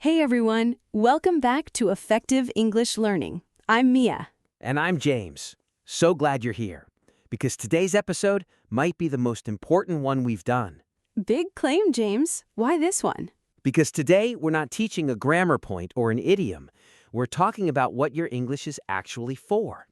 Hey everyone, welcome back to Effective English Learning. I'm Mia. And I'm James. So glad you're here, because today's episode might be the most important one we've done. Big claim, James. Why this one? Because today we're not teaching a grammar point or an idiom. We're talking about what your English is actually for.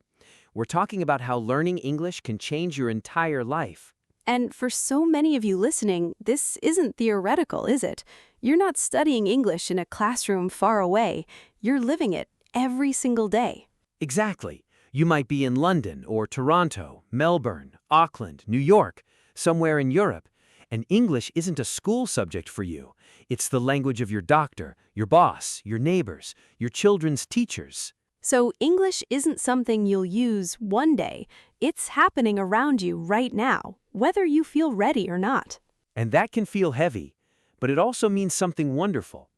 We're talking about how learning English can change your entire life. And for so many of you listening, this isn't theoretical, is it? You're not studying English in a classroom far away. You're living it every single day. Exactly. You might be in London or Toronto, Melbourne, Auckland, New York, somewhere in Europe. And English isn't a school subject for you. It's the language of your doctor, your boss, your neighbors, your children's teachers. So English isn't something you'll use one day. It's happening around you right now, whether you feel ready or not. And that can feel heavy, but it also means something wonderful.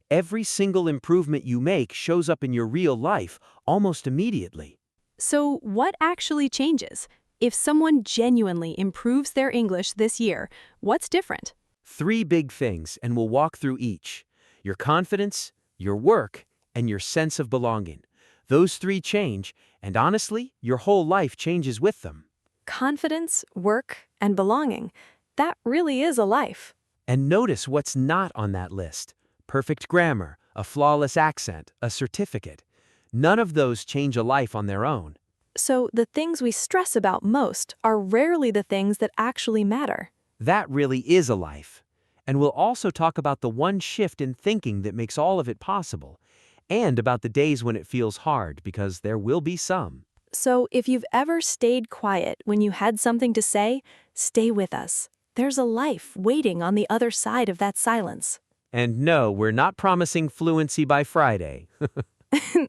Every single improvement you make shows up in your real life almost immediately. So what actually changes? If someone genuinely improves their English this year, what's different? 3 big things, and we'll walk through each. Your confidence, your work, and your sense of belonging. Those 3 change, and honestly, your whole life changes with them. Confidence, work, and belonging. That really is a life. And notice what's not on that list. Perfect grammar, a flawless accent, a certificate. None of those change a life on their own. So the things we stress about most are rarely the things that actually matter. That really is a life. And we'll also talk about the one shift in thinking that makes all of it possible, and about the days when it feels hard, because there will be some. So if you've ever stayed quiet when you had something to say, stay with us. There's a life waiting on the other side of that silence. And no, we're not promising fluency by Friday.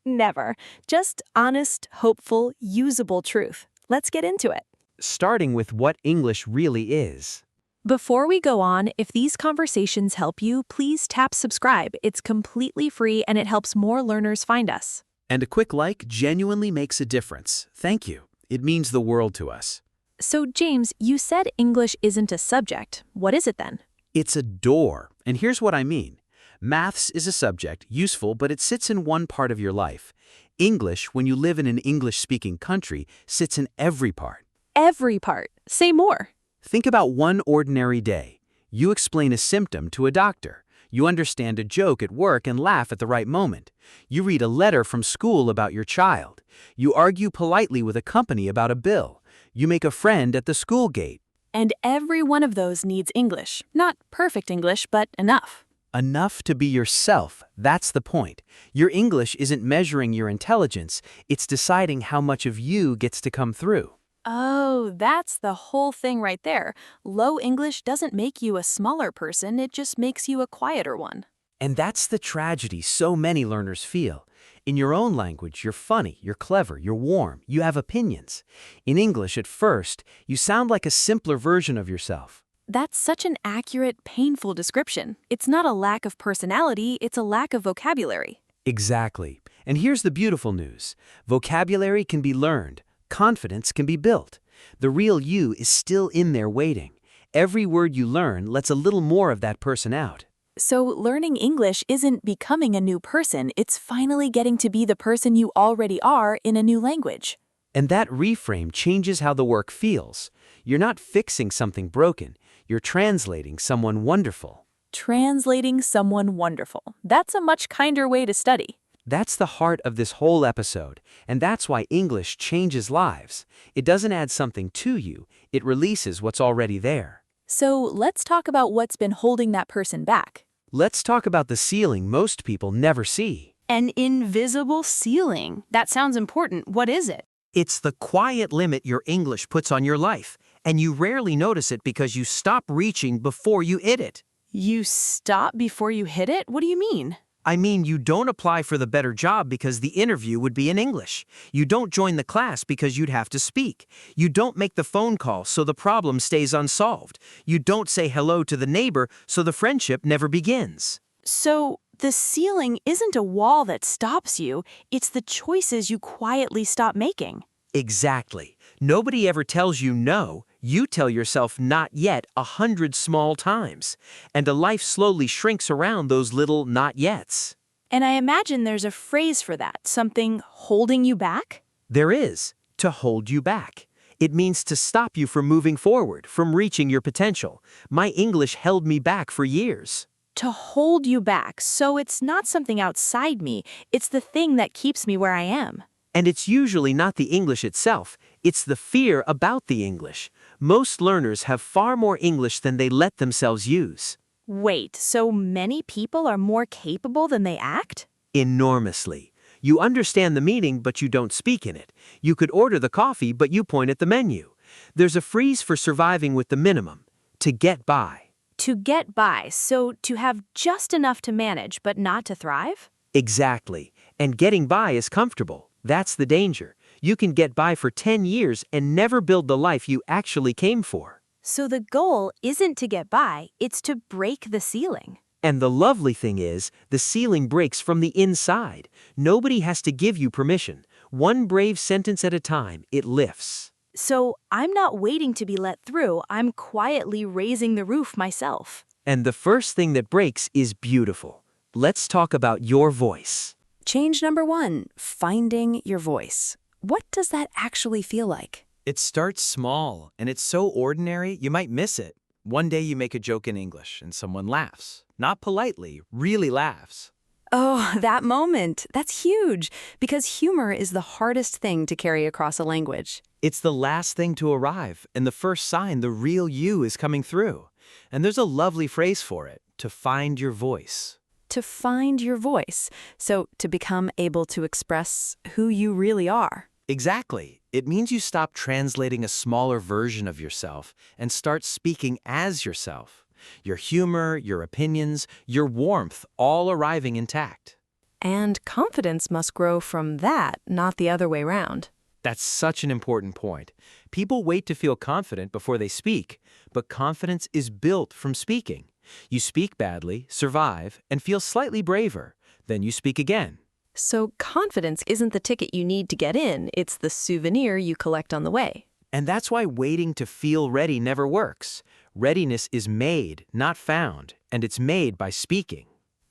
Never. Just honest, hopeful, usable truth. Let's get into it. Starting with what English really is. Before we go on, if these conversations help you, please tap subscribe. It's completely free and it helps more learners find us. And a quick like genuinely makes a difference. Thank you. It means the world to us. So, James, you said English isn't a subject. What is it then? It's a door. And here's what I mean. Maths is a subject, useful, but it sits in one part of your life. English, when you live in an English-speaking country, sits in every part. Every part. Say more. Think about one ordinary day. You explain a symptom to a doctor. You understand a joke at work and laugh at the right moment. You read a letter from school about your child. You argue politely with a company about a bill. You make a friend at the school gate. And every one of those needs English. Not perfect English, but enough. Enough to be yourself. That's the point. Your English isn't measuring your intelligence. It's deciding how much of you gets to come through. Oh, that's the whole thing right there. Low English doesn't make you a smaller person, it just makes you a quieter one. And that's the tragedy so many learners feel. In your own language, you're funny, you're clever, you're warm, you have opinions. In English, at first, you sound like a simpler version of yourself. That's such an accurate, painful description. It's not a lack of personality, it's a lack of vocabulary. Exactly. And here's the beautiful news. Vocabulary can be learned. Confidence can be built. The real you is still in there waiting. Every word you learn lets a little more of that person out. So learning English isn't becoming a new person, it's finally getting to be the person you already are in a new language. And that reframe changes how the work feels. You're not fixing something broken. You're translating someone wonderful. Translating someone wonderful. That's a much kinder way to study. That's the heart of this whole episode, and that's why English changes lives. It doesn't add something to you, it releases what's already there. So let's talk about what's been holding that person back. Let's talk about the ceiling most people never see. An invisible ceiling. That sounds important. What is it? It's the quiet limit your English puts on your life, and you rarely notice it because you stop reaching before you hit it. You stop before you hit it? What do you mean? I mean, you don't apply for the better job because the interview would be in English. You don't join the class because you'd have to speak. You don't make the phone call so the problem stays unsolved. You don't say hello to the neighbor so the friendship never begins. So the ceiling isn't a wall that stops you, it's the choices you quietly stop making. Exactly. Nobody ever tells you no. You tell yourself not yet 100 small times. And a life slowly shrinks around those little not yets. And I imagine there's a phrase for that, something holding you back? There is, to hold you back. It means to stop you from moving forward, from reaching your potential. My English held me back for years. To hold you back, so it's not something outside me, it's the thing that keeps me where I am. And it's usually not the English itself, it's the fear about the English. Most learners have far more English than they let themselves use. Wait, so many people are more capable than they act? Enormously. You understand the meaning, but you don't speak in it. You could order the coffee, but you point at the menu. There's a phrase for surviving with the minimum: to get by. To get by, so to have just enough to manage, but not to thrive? Exactly. And getting by is comfortable. That's the danger. You can get by for 10 years and never build the life you actually came for. So the goal isn't to get by, it's to break the ceiling. And the lovely thing is, the ceiling breaks from the inside. Nobody has to give you permission. One brave sentence at a time, it lifts. So I'm not waiting to be let through, I'm quietly raising the roof myself. And the first thing that breaks is beautiful. Let's talk about your voice. Change number 1, finding your voice. What does that actually feel like? It starts small, and it's so ordinary you might miss it. One day you make a joke in English and someone laughs. Not politely, really laughs. Oh, that moment. That's huge, because humor is the hardest thing to carry across a language. It's the last thing to arrive, and the first sign the real you is coming through. And there's a lovely phrase for it: to find your voice. To find your voice, so to become able to express who you really are. Exactly. It means you stop translating a smaller version of yourself and start speaking as yourself. Your humor, your opinions, your warmth, all arriving intact. And confidence must grow from that, not the other way round. That's such an important point. People wait to feel confident before they speak, but confidence is built from speaking. You speak badly, survive, and feel slightly braver. Then you speak again. So confidence isn't the ticket you need to get in, it's the souvenir you collect on the way. And that's why waiting to feel ready never works. Readiness is made, not found, and it's made by speaking.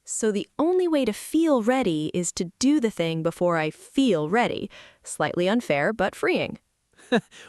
So the only way to feel ready is to do the thing before I feel ready. Slightly unfair, but freeing.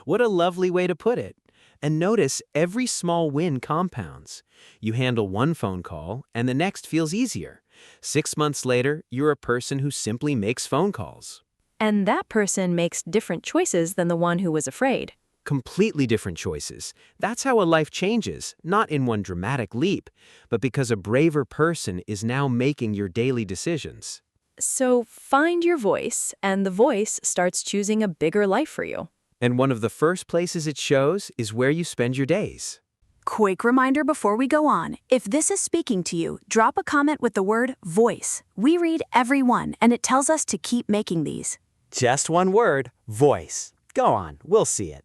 What a lovely way to put it. And notice every small win compounds. You handle one phone call, and the next feels easier. 6 months later, you're a person who simply makes phone calls. And that person makes different choices than the one who was afraid. Completely different choices. That's how a life changes, not in one dramatic leap, but because a braver person is now making your daily decisions. So find your voice, and the voice starts choosing a bigger life for you. And one of the first places it shows is where you spend your days. Quick reminder before we go on, if this is speaking to you, drop a comment with the word voice. We read every one, and it tells us to keep making these. Just one word: voice. Go on, we'll see it.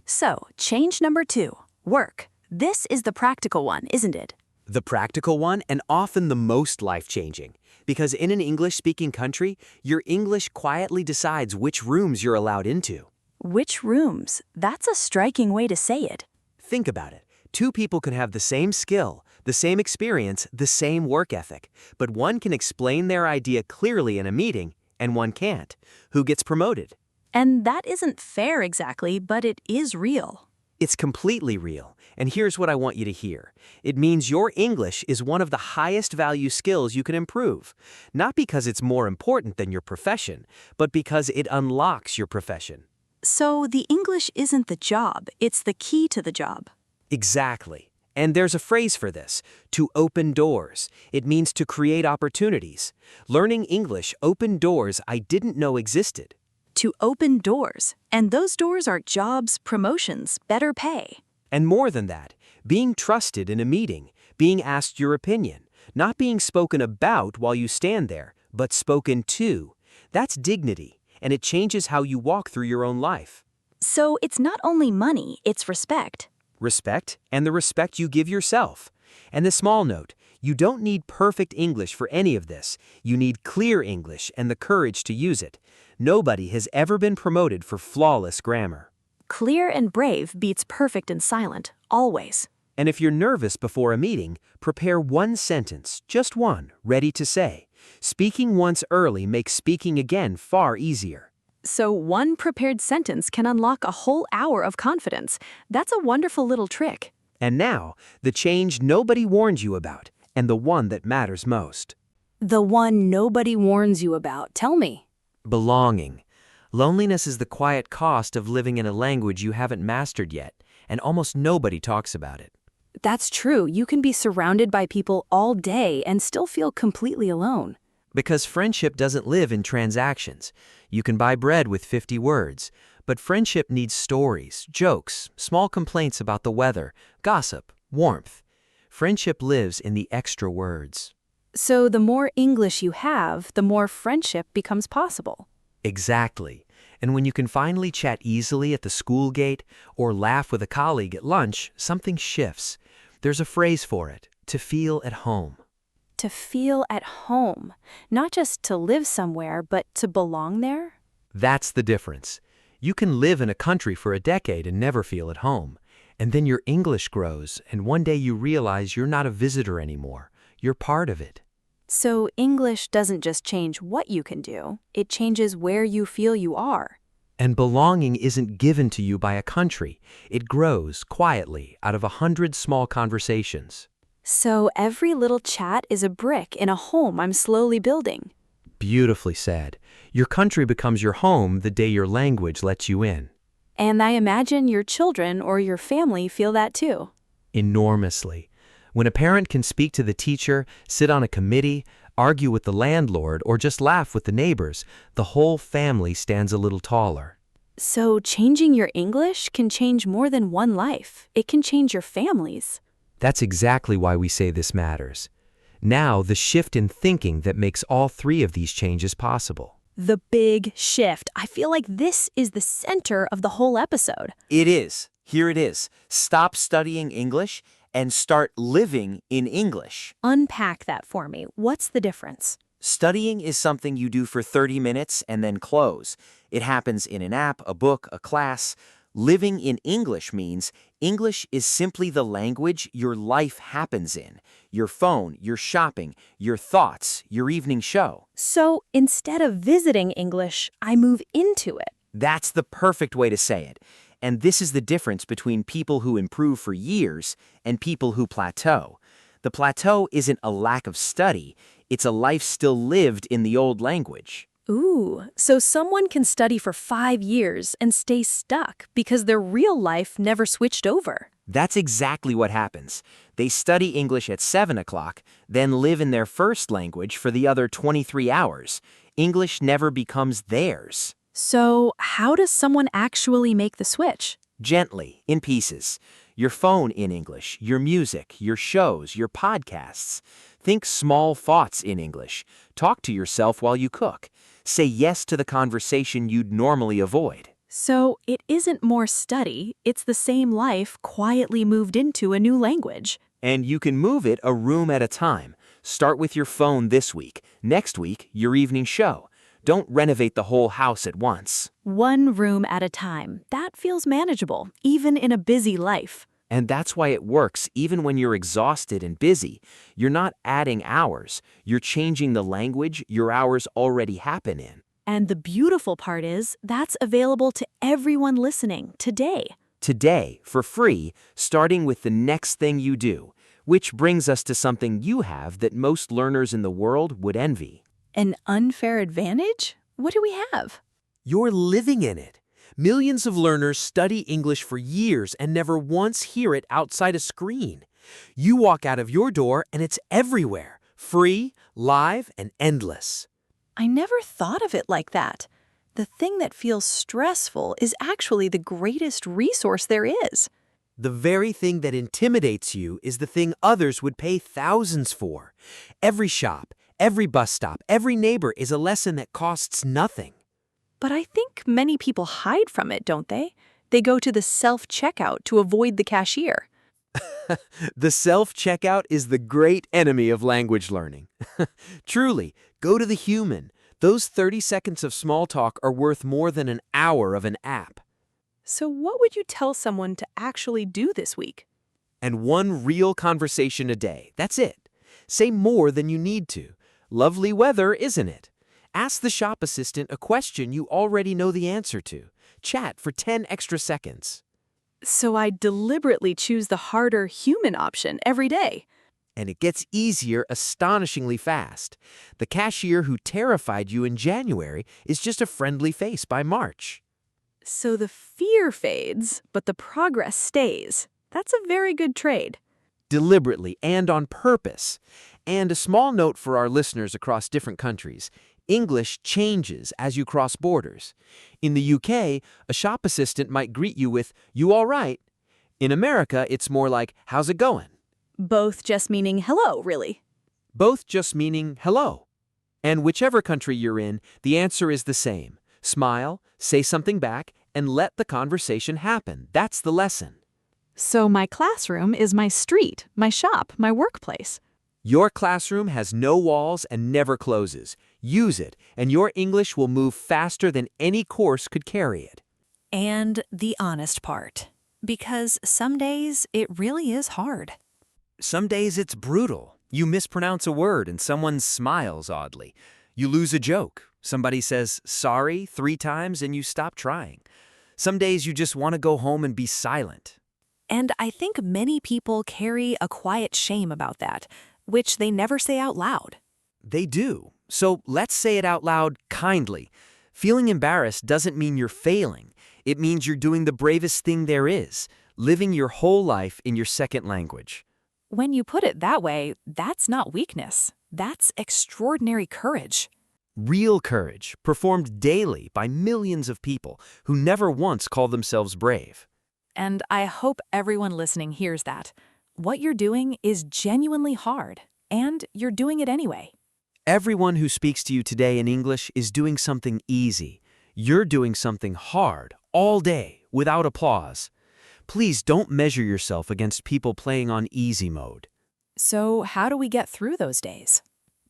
So, change number 2, work. This is the practical one, isn't it? The practical one, and often the most life-changing. Because in an English-speaking country, your English quietly decides which rooms you're allowed into. Which rooms? That's a striking way to say it. Think about it. 2 people can have the same skill, the same experience, the same work ethic, but one can explain their idea clearly in a meeting, and one can't. Who gets promoted? And that isn't fair exactly, but it is real. It's completely real, and here's what I want you to hear. It means your English is one of the highest value skills you can improve, not because it's more important than your profession, but because it unlocks your profession. So the English isn't the job, it's the key to the job. Exactly. And there's a phrase for this: to open doors. It means to create opportunities. Learning English opened doors I didn't know existed. To open doors. And those doors are jobs, promotions, better pay. And more than that, being trusted in a meeting, being asked your opinion, not being spoken about while you stand there, but spoken to. That's dignity, and it changes how you walk through your own life. So it's not only money, it's respect. Respect, and the respect you give yourself. And the small note: you don't need perfect English for any of this. You need clear English and the courage to use it. Nobody has ever been promoted for flawless grammar. Clear and brave beats perfect and silent, always. And if you're nervous before a meeting, prepare one sentence, just one, ready to say. Speaking once early makes speaking again far easier. So one prepared sentence can unlock a whole hour of confidence. That's a wonderful little trick. And now, the change nobody warned you about, and the one that matters most. The one nobody warns you about. Tell me. Belonging. Loneliness is the quiet cost of living in a language you haven't mastered yet, and almost nobody talks about it. That's true. You can be surrounded by people all day and still feel completely alone. Because friendship doesn't live in transactions. You can buy bread with 50 words, but friendship needs stories, jokes, small complaints about the weather, gossip, warmth. Friendship lives in the extra words. So the more English you have, the more friendship becomes possible. Exactly. And when you can finally chat easily at the school gate or laugh with a colleague at lunch, something shifts. There's a phrase for it: to feel at home. To feel at home. Not just to live somewhere, but to belong there? That's the difference. You can live in a country for a decade and never feel at home. And then your English grows, and one day you realize you're not a visitor anymore. You're part of it. So English doesn't just change what you can do, it changes where you feel you are. And belonging isn't given to you by a country. It grows quietly out of 100 small conversations. So every little chat is a brick in a home I'm slowly building. Beautifully said. Your country becomes your home the day your language lets you in. And I imagine your children or your family feel that too. Enormously. When a parent can speak to the teacher, sit on a committee, argue with the landlord, or just laugh with the neighbors, the whole family stands a little taller. So changing your English can change more than one life. It can change your families. That's exactly why we say this matters. Now, the shift in thinking that makes all three of these changes possible. The big shift. I feel like this is the center of the whole episode. It is. Here it is. Stop studying English and start living in English. Unpack that for me. What's the difference? Studying is something you do for 30 minutes and then close. It happens in an app, a book, a class. Living in English means English is simply the language your life happens in. Your phone, your shopping, your thoughts, your evening show. So instead of visiting English, I move into it. That's the perfect way to say it. And this is the difference between people who improve for years and people who plateau. The plateau isn't a lack of study, it's a life still lived in the old language. Ooh, so someone can study for 5 years and stay stuck because their real life never switched over. That's exactly what happens. They study English at 7 o'clock, then live in their first language for the other 23 hours. English never becomes theirs. So how does someone actually make the switch? Gently, in pieces. Your phone in English, your music, your shows, your podcasts. Think small thoughts in English. Talk to yourself while you cook. Say yes to the conversation you'd normally avoid. So it isn't more study, it's the same life quietly moved into a new language. And you can move it a room at a time. Start with your phone this week. Next week, your evening show. Don't renovate the whole house at once. One room at a time. That feels manageable, even in a busy life. And that's why it works even when you're exhausted and busy. You're not adding hours. You're changing the language your hours already happen in. And the beautiful part is, that's available to everyone listening today. Today, for free, starting with the next thing you do. Which brings us to something you have that most learners in the world would envy. An unfair advantage? What do we have? You're living in it. Millions of learners study English for years and never once hear it outside a screen. You walk out of your door and it's everywhere, free, live, and endless. I never thought of it like that. The thing that feels stressful is actually the greatest resource there is. The very thing that intimidates you is the thing others would pay thousands for. Every shop, every bus stop, every neighbor is a lesson that costs nothing. But I think many people hide from it, don't they? They go to the self-checkout to avoid the cashier. The self-checkout is the great enemy of language learning. Truly, go to the human. Those 30 seconds of small talk are worth more than an hour of an app. So what would you tell someone to actually do this week? And one real conversation a day. That's it. Say more than you need to. Lovely weather, isn't it? Ask the shop assistant a question you already know the answer to. Chat for 10 extra seconds. So I deliberately choose the harder human option every day. And it gets easier astonishingly fast. The cashier who terrified you in January is just a friendly face by March. So the fear fades, but the progress stays. That's a very good trade. Deliberately and on purpose. And a small note for our listeners across different countries. English changes as you cross borders. In the UK, a shop assistant might greet you with, "You all right?" In America, it's more like, "How's it going?" Both just meaning hello, really. Both just meaning hello. And whichever country you're in, the answer is the same. Smile, say something back, and let the conversation happen. That's the lesson. So my classroom is my street, my shop, my workplace. Your classroom has no walls and never closes. Use it, and your English will move faster than any course could carry it. And the honest part. Because some days it really is hard. Some days it's brutal. You mispronounce a word and someone smiles oddly. You lose a joke. Somebody says sorry 3 times and you stop trying. Some days you just want to go home and be silent. And I think many people carry a quiet shame about that, which they never say out loud. They do. So let's say it out loud kindly. Feeling embarrassed doesn't mean you're failing. It means you're doing the bravest thing there is, living your whole life in your second language. When you put it that way, that's not weakness. That's extraordinary courage. Real courage, performed daily by millions of people who never once called themselves brave. And I hope everyone listening hears that. What you're doing is genuinely hard, and you're doing it anyway. Everyone who speaks to you today in English is doing something easy. You're doing something hard all day without applause. Please don't measure yourself against people playing on easy mode. So how do we get through those days?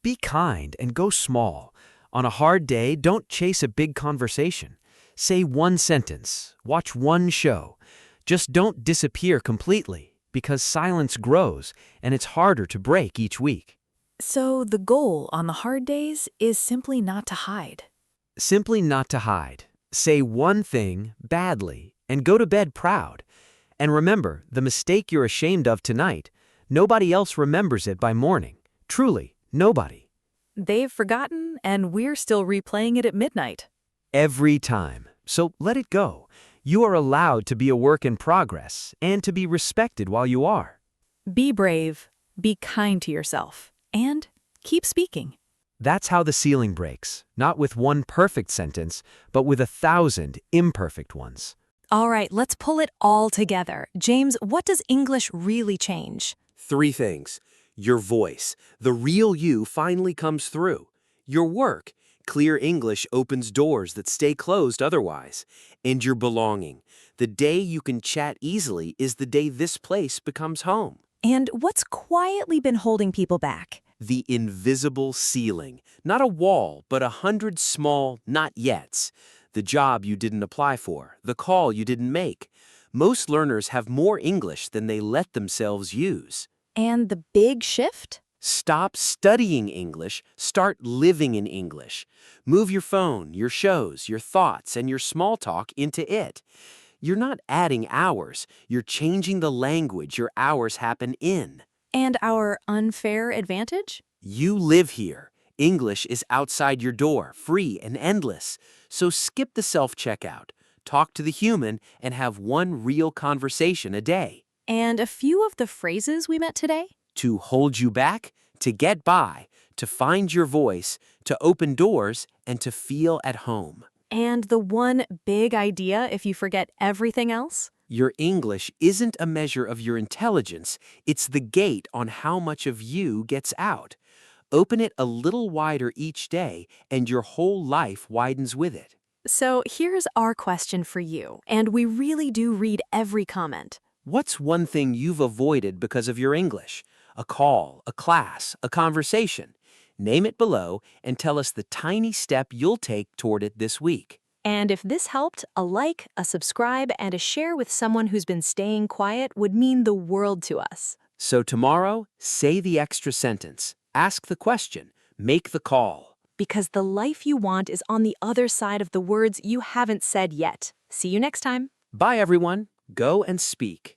Be kind and go small. On a hard day, don't chase a big conversation. Say one sentence, watch one show. Just don't disappear completely, because silence grows and it's harder to break each week. So the goal on the hard days is simply not to hide. Simply not to hide. Say one thing badly and go to bed proud. And remember, the mistake you're ashamed of tonight, nobody else remembers it by morning. Truly, nobody. They've forgotten, and we're still replaying it at midnight. Every time. So let it go. You are allowed to be a work in progress and to be respected while you are. Be brave, be kind to yourself, and keep speaking. That's how the ceiling breaks, not with one perfect sentence, but with 1,000 imperfect ones. All right, let's pull it all together. James, what does English really change? 3 things. Your voice. The real you finally comes through. Your work. Clear English opens doors that stay closed otherwise. And your belonging. The day you can chat easily is the day this place becomes home. And what's quietly been holding people back? The invisible ceiling. Not a wall, but 100 small not-yets. The job you didn't apply for. The call you didn't make. Most learners have more English than they let themselves use. And the big shift? Stop studying English, start living in English. Move your phone, your shows, your thoughts, and your small talk into it. You're not adding hours, you're changing the language your hours happen in. And our unfair advantage? You live here. English is outside your door, free and endless. So skip the self-checkout, talk to the human, and have one real conversation a day. And a few of the phrases we met today? To hold you back, to get by, to find your voice, to open doors, and to feel at home. And the one big idea if you forget everything else? Your English isn't a measure of your intelligence, it's the gate on how much of you gets out. Open it a little wider each day, and your whole life widens with it. So here's our question for you, and we really do read every comment. What's one thing you've avoided because of your English? A call, a class, a conversation. Name it below and tell us the tiny step you'll take toward it this week. And if this helped, a like, a subscribe, and a share with someone who's been staying quiet would mean the world to us. So tomorrow, say the extra sentence. Ask the question. Make the call. Because the life you want is on the other side of the words you haven't said yet. See you next time. Bye, everyone. Go and speak.